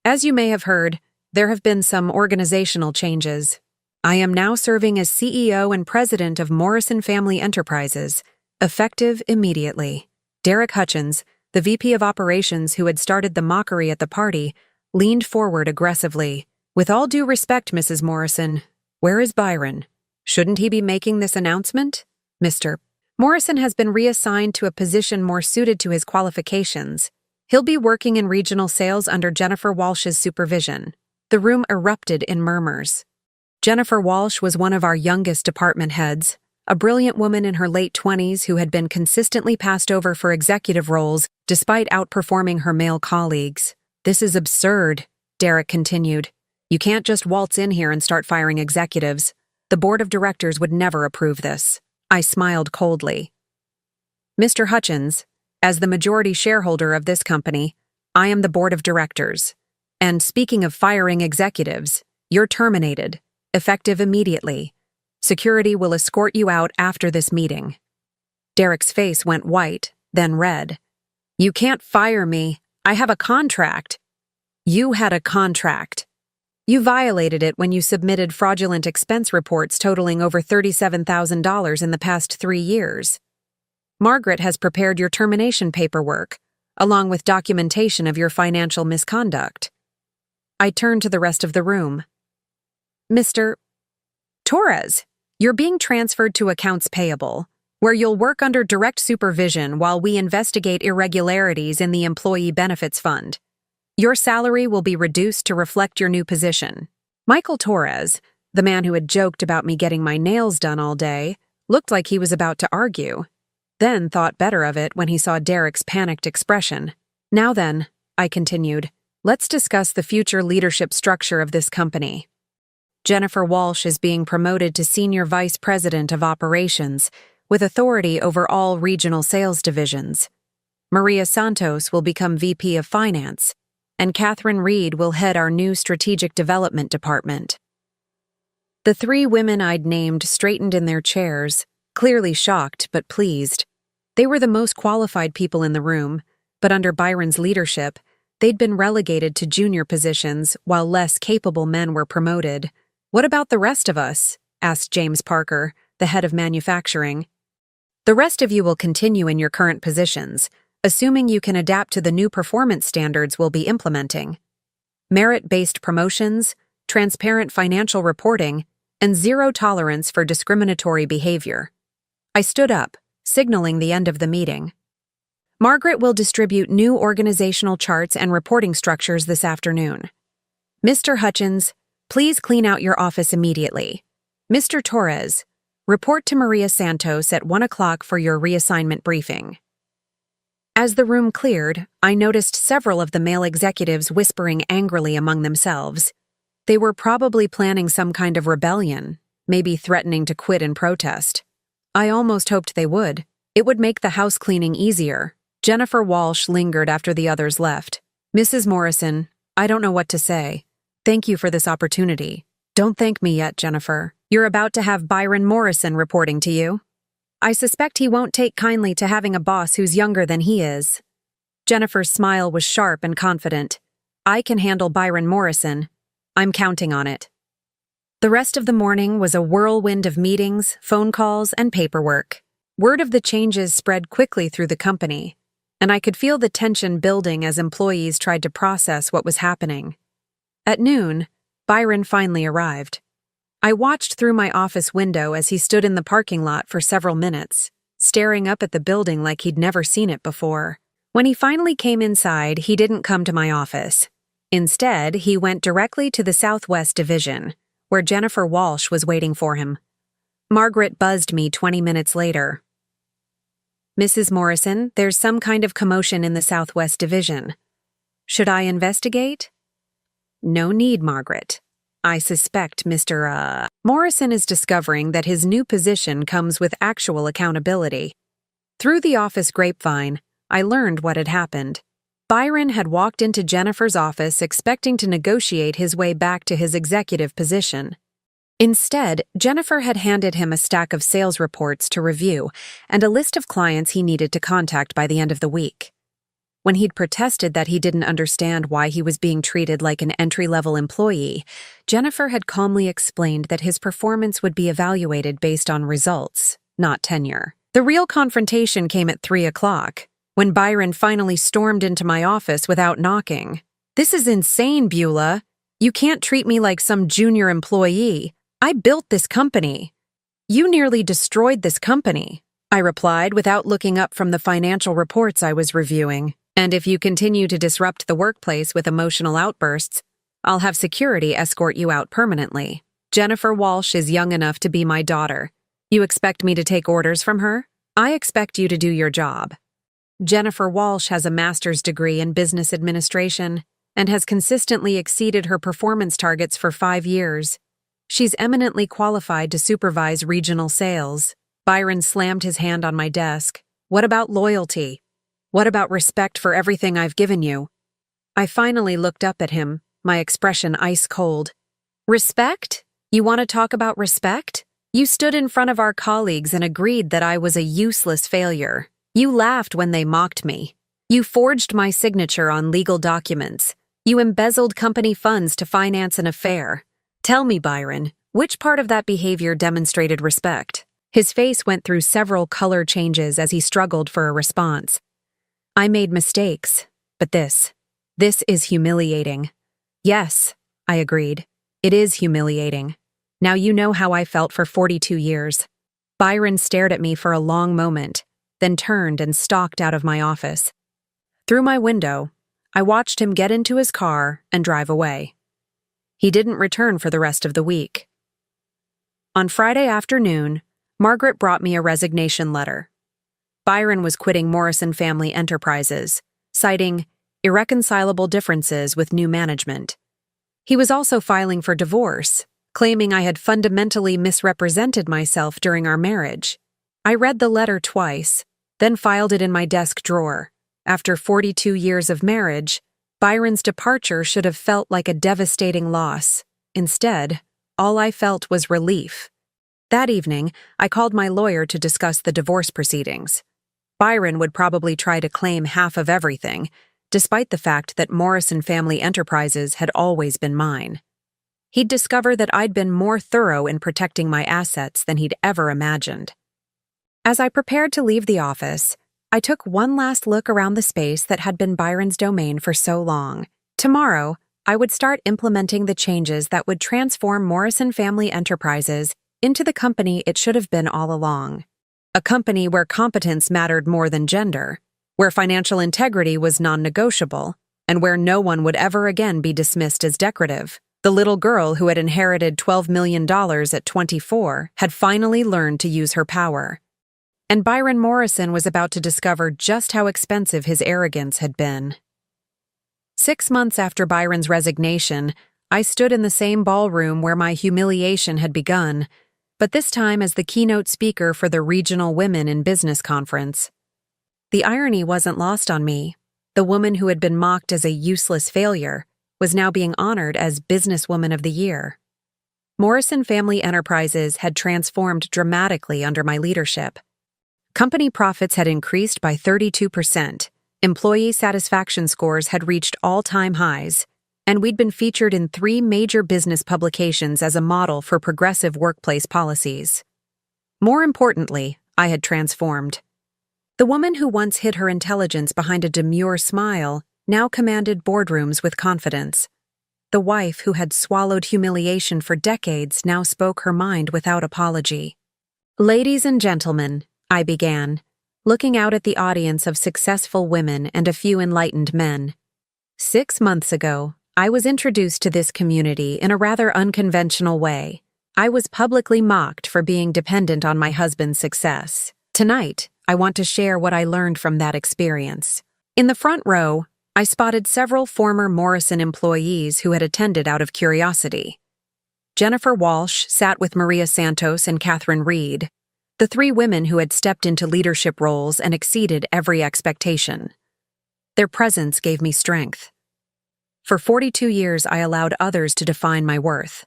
As you may have heard, there have been some organizational changes. I am now serving as CEO and president of Morrison Family Enterprises, effective immediately. Derek Hutchins, the VP of Operations who had started the mockery at the party, leaned forward aggressively. With all due respect, Mrs. Morrison, where is Byron? Shouldn't he be making this announcement? Mr. Morrison has been reassigned to a position more suited to his qualifications. He'll be working in regional sales under Jennifer Walsh's supervision. The room erupted in murmurs. Jennifer Walsh was one of our youngest department heads, a brilliant woman in her late 20s who had been consistently passed over for executive roles despite outperforming her male colleagues. This is absurd, Derek continued. You can't just waltz in here and start firing executives. The board of directors would never approve this. I smiled coldly. Mr. Hutchins, as the majority shareholder of this company, I am the board of directors. And speaking of firing executives, you're terminated, effective immediately. Security will escort you out after this meeting. Derek's face went white, then red. You can't fire me. I have a contract. You had a contract. You violated it when you submitted fraudulent expense reports totaling over $37,000 in the past 3 years. Margaret has prepared your termination paperwork, along with documentation of your financial misconduct. I turned to the rest of the room. Mr. Torres, you're being transferred to accounts payable, where you'll work under direct supervision while we investigate irregularities in the Employee Benefits Fund. Your salary will be reduced to reflect your new position. Michael Torres, the man who had joked about me getting my nails done all day, looked like he was about to argue, then thought better of it when he saw Derek's panicked expression. Now then, I continued, let's discuss the future leadership structure of this company. Jennifer Walsh is being promoted to Senior Vice President of Operations, with authority over all regional sales divisions. Maria Santos will become VP of Finance, and Catherine Reed will head our new Strategic Development Department. The 3 women I'd named straightened in their chairs, clearly shocked but pleased. They were the most qualified people in the room, but under Byron's leadership, they'd been relegated to junior positions while less capable men were promoted. What about the rest of us? Asked James Parker, the head of manufacturing. The rest of you will continue in your current positions, assuming you can adapt to the new performance standards we'll be implementing. Merit-based promotions, transparent financial reporting, and zero tolerance for discriminatory behavior. I stood up, signaling the end of the meeting. Margaret will distribute new organizational charts and reporting structures this afternoon. Mr. Hutchins, please clean out your office immediately. Mr. Torres, report to Maria Santos at 1 o'clock for your reassignment briefing. As the room cleared, I noticed several of the male executives whispering angrily among themselves. They were probably planning some kind of rebellion, maybe threatening to quit in protest. I almost hoped they would. It would make the house cleaning easier. Jennifer Walsh lingered after the others left. Mrs. Morrison, I don't know what to say. Thank you for this opportunity. Don't thank me yet, Jennifer. You're about to have Byron Morrison reporting to you. I suspect he won't take kindly to having a boss who's younger than he is. Jennifer's smile was sharp and confident. I can handle Byron Morrison. I'm counting on it. The rest of the morning was a whirlwind of meetings, phone calls, and paperwork. Word of the changes spread quickly through the company, and I could feel the tension building as employees tried to process what was happening. At noon, Byron finally arrived. I watched through my office window as he stood in the parking lot for several minutes, staring up at the building like he'd never seen it before. When he finally came inside, he didn't come to my office. Instead, he went directly to the Southwest Division, where Jennifer Walsh was waiting for him. Margaret buzzed me 20 minutes later. Mrs. Morrison, there's some kind of commotion in the Southwest Division. Should I investigate? No need, Margaret. I suspect Mr. Morrison is discovering that his new position comes with actual accountability. Through the office grapevine, I learned what had happened. Byron had walked into Jennifer's office expecting to negotiate his way back to his executive position. Instead, Jennifer had handed him a stack of sales reports to review and a list of clients he needed to contact by the end of the week. When he'd protested that he didn't understand why he was being treated like an entry-level employee, Jennifer had calmly explained that his performance would be evaluated based on results, not tenure. The real confrontation came at 3 o'clock, when Byron finally stormed into my office without knocking. "This is insane, Beulah. You can't treat me like some junior employee. I built this company." "You nearly destroyed this company," I replied without looking up from the financial reports I was reviewing. "And if you continue to disrupt the workplace with emotional outbursts, I'll have security escort you out permanently. Jennifer Walsh is young enough to be my daughter. You expect me to take orders from her? I expect you to do your job." Jennifer Walsh has a master's degree in business administration and has consistently exceeded her performance targets for 5 years. She's eminently qualified to supervise regional sales. Byron slammed his hand on my desk. "What about loyalty? What about respect for everything I've given you?" I finally looked up at him, my expression ice cold. "Respect? You want to talk about respect? You stood in front of our colleagues and agreed that I was a useless failure. You laughed when they mocked me. You forged my signature on legal documents. You embezzled company funds to finance an affair. Tell me, Byron, which part of that behavior demonstrated respect?" His face went through several color changes as he struggled for a response. "I made mistakes, but this is humiliating." "Yes," I agreed. "It is humiliating. Now you know how I felt for 42 years. Byron stared at me for a long moment, then turned and stalked out of my office. Through my window, I watched him get into his car and drive away. He didn't return for the rest of the week. On Friday afternoon, Margaret brought me a resignation letter. Byron was quitting Morrison Family Enterprises, citing irreconcilable differences with new management. He was also filing for divorce, claiming I had fundamentally misrepresented myself during our marriage. I read the letter twice, then filed it in my desk drawer. After 42 years of marriage, Byron's departure should have felt like a devastating loss. Instead, all I felt was relief. That evening, I called my lawyer to discuss the divorce proceedings. Byron would probably try to claim half of everything, despite the fact that Morrison Family Enterprises had always been mine. He'd discover that I'd been more thorough in protecting my assets than he'd ever imagined. As I prepared to leave the office, I took one last look around the space that had been Byron's domain for so long. Tomorrow, I would start implementing the changes that would transform Morrison Family Enterprises into the company it should have been all along. A company where competence mattered more than gender, where financial integrity was non-negotiable, and where no one would ever again be dismissed as decorative. The little girl who had inherited $12 million at 24 had finally learned to use her power. And Byron Morrison was about to discover just how expensive his arrogance had been. 6 months after Byron's resignation, I stood in the same ballroom where my humiliation had begun, but this time as the keynote speaker for the Regional Women in Business Conference. The irony wasn't lost on me. The woman who had been mocked as a useless failure was now being honored as Businesswoman of the Year. Morrison Family Enterprises had transformed dramatically under my leadership. Company profits had increased by 32%, employee satisfaction scores had reached all-time highs, and we'd been featured in 3 major business publications as a model for progressive workplace policies. More importantly, I had transformed. The woman who once hid her intelligence behind a demure smile now commanded boardrooms with confidence. The wife who had swallowed humiliation for decades now spoke her mind without apology. "Ladies and gentlemen," I began, looking out at the audience of successful women and a few enlightened men. 6 months ago, I was introduced to this community in a rather unconventional way. I was publicly mocked for being dependent on my husband's success. Tonight, I want to share what I learned from that experience. In the front row, I spotted several former Morrison employees who had attended out of curiosity. Jennifer Walsh sat with Maria Santos and Catherine Reed, the three women who had stepped into leadership roles and exceeded every expectation. Their presence gave me strength. For 42 years, I allowed others to define my worth.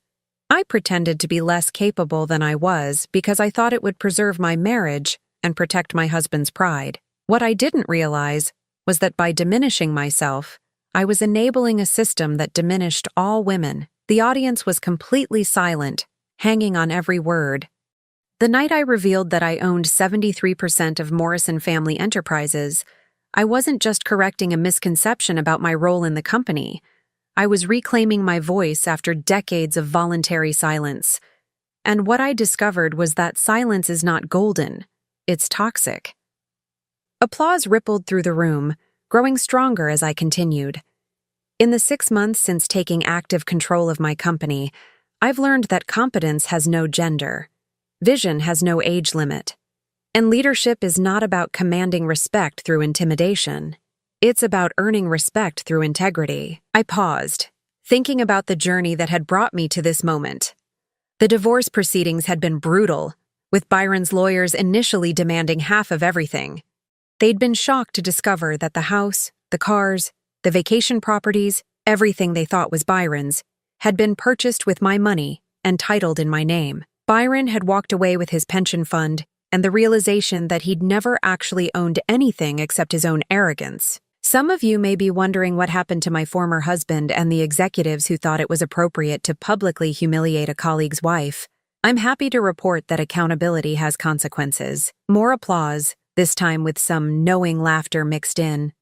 I pretended to be less capable than I was because I thought it would preserve my marriage and protect my husband's pride. What I didn't realize was that by diminishing myself, I was enabling a system that diminished all women. The audience was completely silent, hanging on every word. The night I revealed that I owned 73% of Morrison Family Enterprises, I wasn't just correcting a misconception about my role in the company. I was reclaiming my voice after decades of voluntary silence. And what I discovered was that silence is not golden, it's toxic. Applause rippled through the room, growing stronger as I continued. In the 6 months since taking active control of my company, I've learned that competence has no gender, vision has no age limit, and leadership is not about commanding respect through intimidation. It's about earning respect through integrity. I paused, thinking about the journey that had brought me to this moment. The divorce proceedings had been brutal, with Byron's lawyers initially demanding half of everything. They'd been shocked to discover that the house, the cars, the vacation properties, everything they thought was Byron's, had been purchased with my money and titled in my name. Byron had walked away with his pension fund and the realization that he'd never actually owned anything except his own arrogance. Some of you may be wondering what happened to my former husband and the executives who thought it was appropriate to publicly humiliate a colleague's wife. I'm happy to report that accountability has consequences. More applause, this time with some knowing laughter mixed in.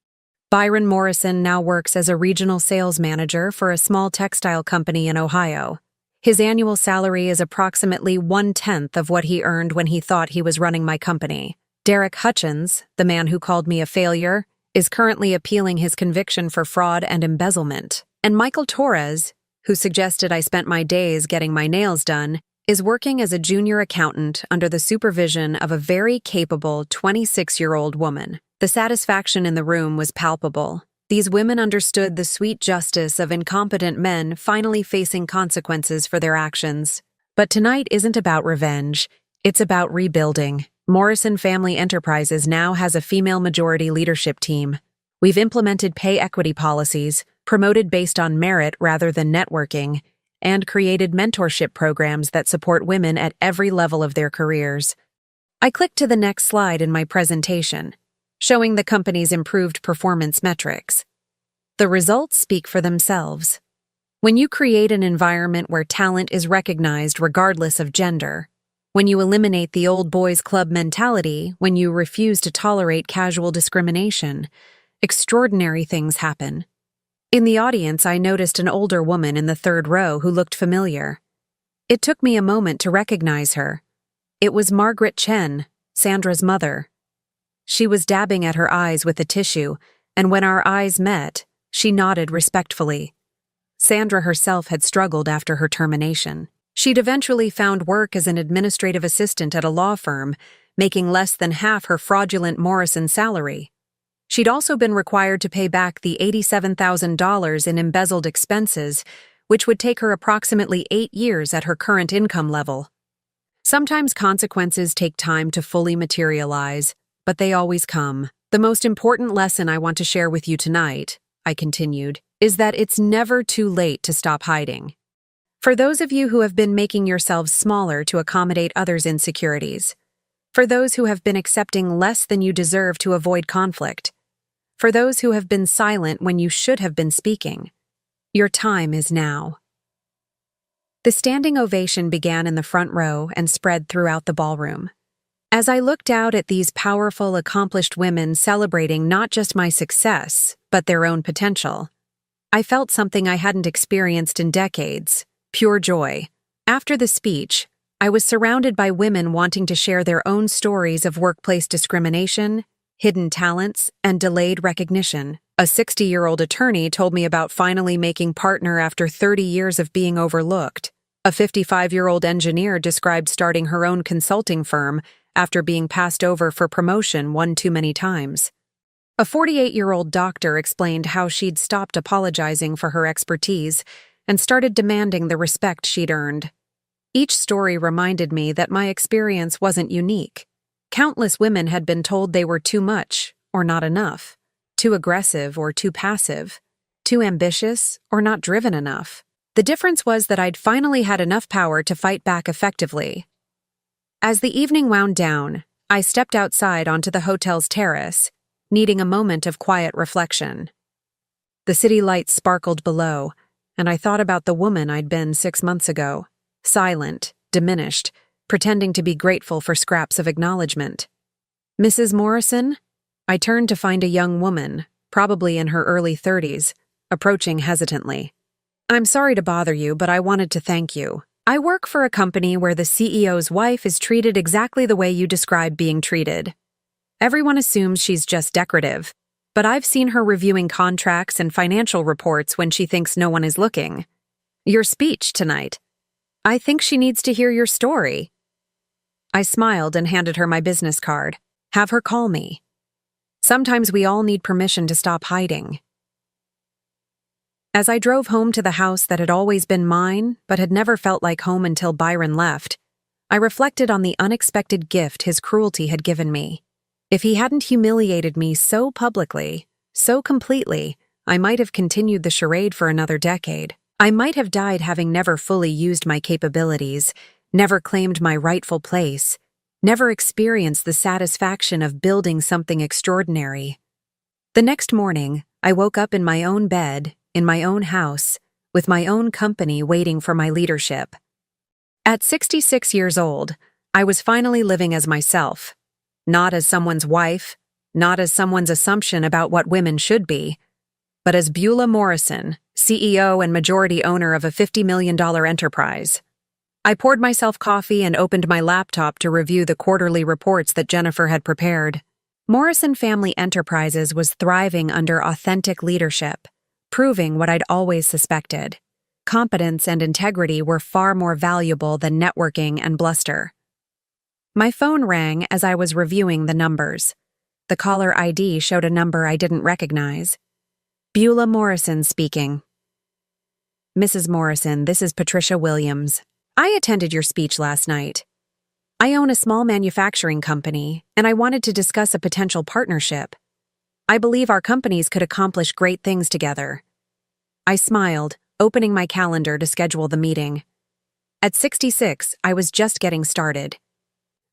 Byron Morrison now works as a regional sales manager for a small textile company in Ohio. His annual salary is approximately 1/10 of what he earned when he thought he was running my company. Derek Hutchins, the man who called me a failure, is currently appealing his conviction for fraud and embezzlement. And Michael Torres, who suggested I spent my days getting my nails done, is working as a junior accountant under the supervision of a very capable 26-year-old woman. The satisfaction in the room was palpable. These women understood the sweet justice of incompetent men finally facing consequences for their actions. But tonight isn't about revenge, it's about rebuilding. Morrison Family Enterprises now has a female-majority leadership team. We've implemented pay equity policies, promoted based on merit rather than networking, and created mentorship programs that support women at every level of their careers. I clicked to the next slide in my presentation, showing the company's improved performance metrics. The results speak for themselves. When you create an environment where talent is recognized regardless of gender, when you eliminate the old boys club mentality, when you refuse to tolerate casual discrimination, extraordinary things happen. In the audience, I noticed an older woman in the third row who looked familiar. It took me a moment to recognize her. It was Margaret Chen, Sandra's mother. She was dabbing at her eyes with a tissue, and when our eyes met, she nodded respectfully. Sandra herself had struggled after her termination. She'd eventually found work as an administrative assistant at a law firm, making less than half her fraudulent Morrison salary. She'd also been required to pay back the $87,000 in embezzled expenses, which would take her approximately 8 years at her current income level. Sometimes consequences take time to fully materialize, but they always come. The most important lesson I want to share with you tonight, I continued, is that it's never too late to stop hiding. For those of you who have been making yourselves smaller to accommodate others' insecurities, for those who have been accepting less than you deserve to avoid conflict, for those who have been silent when you should have been speaking, your time is now. The standing ovation began in the front row and spread throughout the ballroom. As I looked out at these powerful, accomplished women celebrating not just my success, but their own potential, I felt something I hadn't experienced in decades, pure joy. After the speech, I was surrounded by women wanting to share their own stories of workplace discrimination, hidden talents, and delayed recognition. A 60-year-old attorney told me about finally making partner after 30 years of being overlooked. A 55-year-old engineer described starting her own consulting firm after being passed over for promotion one too many times. A 48-year-old doctor explained how she'd stopped apologizing for her expertise and started demanding the respect she'd earned. Each story reminded me that my experience wasn't unique. Countless women had been told they were too much or not enough, too aggressive or too passive, too ambitious or not driven enough. The difference was that I'd finally had enough power to fight back effectively. As the evening wound down, I stepped outside onto the hotel's terrace, needing a moment of quiet reflection. The city lights sparkled below, and I thought about the woman I'd been 6 months ago, silent, diminished, pretending to be grateful for scraps of acknowledgement. "Mrs. Morrison?" I turned to find a young woman, probably in her early 30s, approaching hesitantly. "I'm sorry to bother you, but I wanted to thank you. I work for a company where the CEO's wife is treated exactly the way you describe being treated. Everyone assumes she's just decorative, but I've seen her reviewing contracts and financial reports when she thinks no one is looking. Your speech tonight. I think she needs to hear your story." I smiled and handed her my business card. "Have her call me. Sometimes we all need permission to stop hiding." As I drove home to the house that had always been mine, but had never felt like home until Byron left, I reflected on the unexpected gift his cruelty had given me. If he hadn't humiliated me so publicly, so completely, I might have continued the charade for another decade. I might have died having never fully used my capabilities, never claimed my rightful place, never experienced the satisfaction of building something extraordinary. The next morning, I woke up in my own bed, in my own house, with my own company waiting for my leadership. At 66 years old, I was finally living as myself. Not as someone's wife, not as someone's assumption about what women should be, but as Beulah Morrison, CEO and majority owner of a $50 million enterprise. I poured myself coffee and opened my laptop to review the quarterly reports that Jennifer had prepared. Morrison Family Enterprises was thriving under authentic leadership, proving what I'd always suspected. Competence and integrity were far more valuable than networking and bluster. My phone rang as I was reviewing the numbers. The caller ID showed a number I didn't recognize. Beulah Morrison speaking. "Mrs. Morrison, this is Patricia Williams. I attended your speech last night. I own a small manufacturing company, and I wanted to discuss a potential partnership. I believe our companies could accomplish great things together." I smiled, opening my calendar to schedule the meeting. At 66, I was just getting started.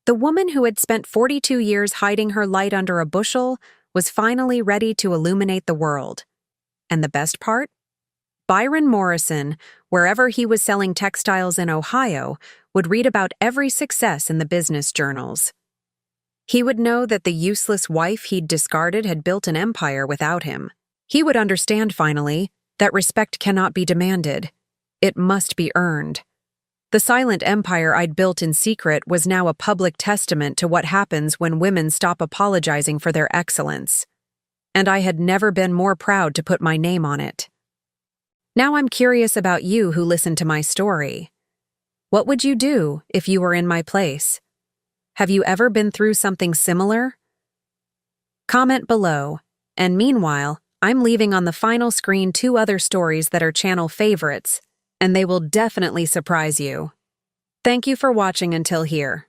The woman who had spent 42 years hiding her light under a bushel was finally ready to illuminate the world. And the best part? Byron Morrison, wherever he was selling textiles in Ohio, would read about every success in the business journals. He would know that the useless wife he'd discarded had built an empire without him. He would understand, finally, that respect cannot be demanded. It must be earned. The silent empire I'd built in secret was now a public testament to what happens when women stop apologizing for their excellence. And I had never been more proud to put my name on it. Now I'm curious about you who listened to my story. What would you do if you were in my place? Have you ever been through something similar? Comment below, and meanwhile, I'm leaving on the final screen 2 other stories that are channel favorites, and they will definitely surprise you. Thank you for watching until here.